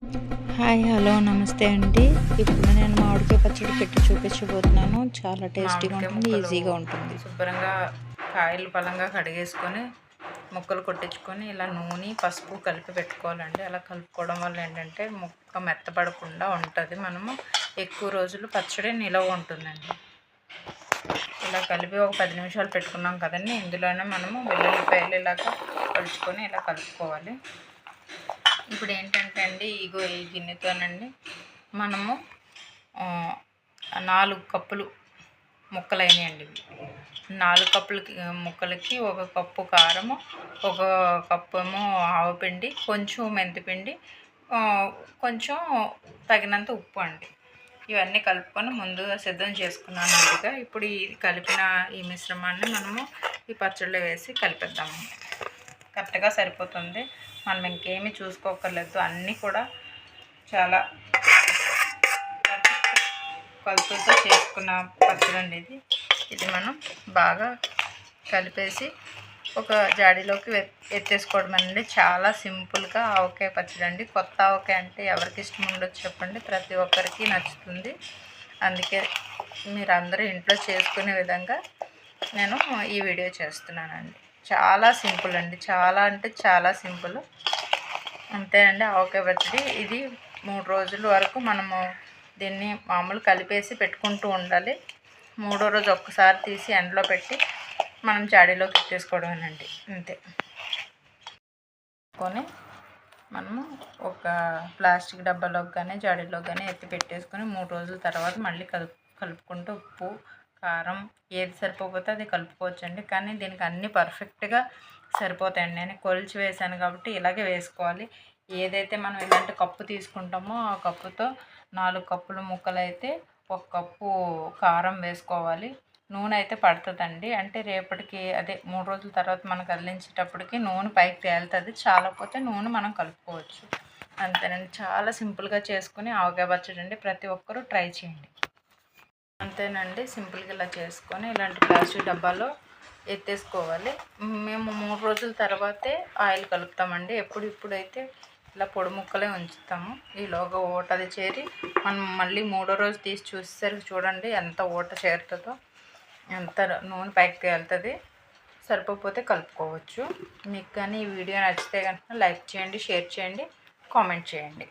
Hi hello నమస్తే అండి. ఇప్పుడు నేను మామిడికాయ పచ్చడి పెట్టి చూపించబోతున్నాను. చాలా టేస్టీగా ఉంటుంది, ఈజీగా ఉంటుంది. శుభ్రంగా కాయలు బలంగా కడిగేసుకొని ముక్కలు కొట్టించుకొని ఇలా నూనె పసుపు కలిపి పెట్టుకోవాలండి. అలా కలుపుకోవడం వల్ల ఏంటంటే ముక్క మెత్తపడకుండా ఉంటుంది. మనము ఎక్కువ రోజులు పచ్చడి నిలవ ఉంటుందండి. ఇలా కలిపి ఒక 10 నిమిషాలు పెట్టుకున్నాం కదండి. ఇందులోనే మనము వెల్లుల్లిపాయలు ఇలాగా కొలుచుకొని ఇలా కలుపుకోవాలి. ఇప్పుడు ఏంటంటే అండి ఇగో ఈ గిన్నెతోనండి మనము 4 కప్పులు ముక్కలైనాయండి. 4 కప్పులకి ముక్కలకి 1 కప్పు కారము, 1 కప్పు ఏమో ఆవపిండి, కొంచెం మెంతిపిండి, కొంచెం తగినంత ఉప్పు అండి. ఇవన్నీ కలుపుకొని ముందుగా సిద్ధం చేసుకున్నాను ముందుగా. ఇప్పుడు ఈ కలిపిన ఈ మిశ్రమాన్ని మనము ఈ పచ్చడిలో వేసి కలిపేద్దాము. కరెక్ట్గా సరిపోతుంది. మనం ఇంకేమీ చూసుకోకర్లేదు. అన్నీ కూడా చాలా కొలతలతో చేసుకున్న పచ్చడి ఇది. ఇది మనం బాగా కలిపేసి ఒక జాడీలోకి ఎత్తేసుకోవడం అండి. చాలా సింపుల్గా ఆవకాయ పచ్చడి అండి. కొత్త ఆవకాయ అంటే ఎవరికి ఇష్టం ఉండదు చెప్పండి, ప్రతి ఒక్కరికి నచ్చుతుంది. అందుకే మీరందరూ ఇంట్లో చేసుకునే విధంగా నేను ఈ వీడియో చేస్తున్నానండి. చాలా సింపుల్ అండి, చాలా అంటే చాలా సింపుల్. అంతేనండి ఆవకాయ పచ్చడి. ఇది 3 రోజుల వరకు మనము దీన్ని మామూలు కలిపేసి పెట్టుకుంటూ ఉండాలి. 3వ రోజు ఒక్కసారి తీసి ఎండలో పెట్టి మనం జాడీలోకి ఎత్తేసుకోవడమేనండి, అంతే. కొని మనము ఒక ప్లాస్టిక్ డబ్బాలోకి కానీ జాడీలోకి కానీ ఎత్తి పెట్టేసుకొని 3 రోజుల తర్వాత మళ్ళీ కలుపుకుంటూ ఉప్పు కారం ఏది సరిపోతే అది కలుపుకోవచ్చండి. కానీ దీనికి అన్నీ పర్ఫెక్ట్గా సరిపోతాయండి. నేను కొలిచి వేసాను కాబట్టి ఇలాగే వేసుకోవాలి. ఏదైతే మనం ఇలాంటి కప్పు తీసుకుంటామో ఆ కప్పుతో 4 కప్పుల ముక్కలు అయితే 1 కప్పు కారం వేసుకోవాలి. నూనె అయితే పడుతుందండి. అంటే రేపటికి అదే 3 రోజుల తర్వాత మనం కదిలించేటప్పటికి నూనె పైకి తేలుతుంది. చాలకపోతే నూనె మనం కలుపుకోవచ్చు. అంతేనండి, చాలా సింపుల్గా చేసుకుని ఆవకాయ పచ్చడి అండి. ప్రతి ఒక్కరూ ట్రై చేయండి. అంతేనండి, సింపుల్గా ఇలా చేసుకొని ఇలాంటి ప్లాస్టిక్ డబ్బాలో ఎత్తేసుకోవాలి. మేము 3 రోజుల తర్వాతే ఆయిల్ కలుపుతామండి. ఇప్పుడైతే ఇలా పొడి ముక్కలే ఉంచుతాము. ఈలోగా ఊటది చేరి మనం మళ్ళీ 3వ రోజు తీసి చూసేసరికి చూడండి ఎంత ఊట చేరుతుందో, ఎంత నూనె పైకి తేలుతుంది. సరిపోతే కలుపుకోవచ్చు. మీకు కానీ ఈ వీడియో నచ్చితే కనుక లైక్ చేయండి, షేర్ చేయండి, కామెంట్ చేయండి.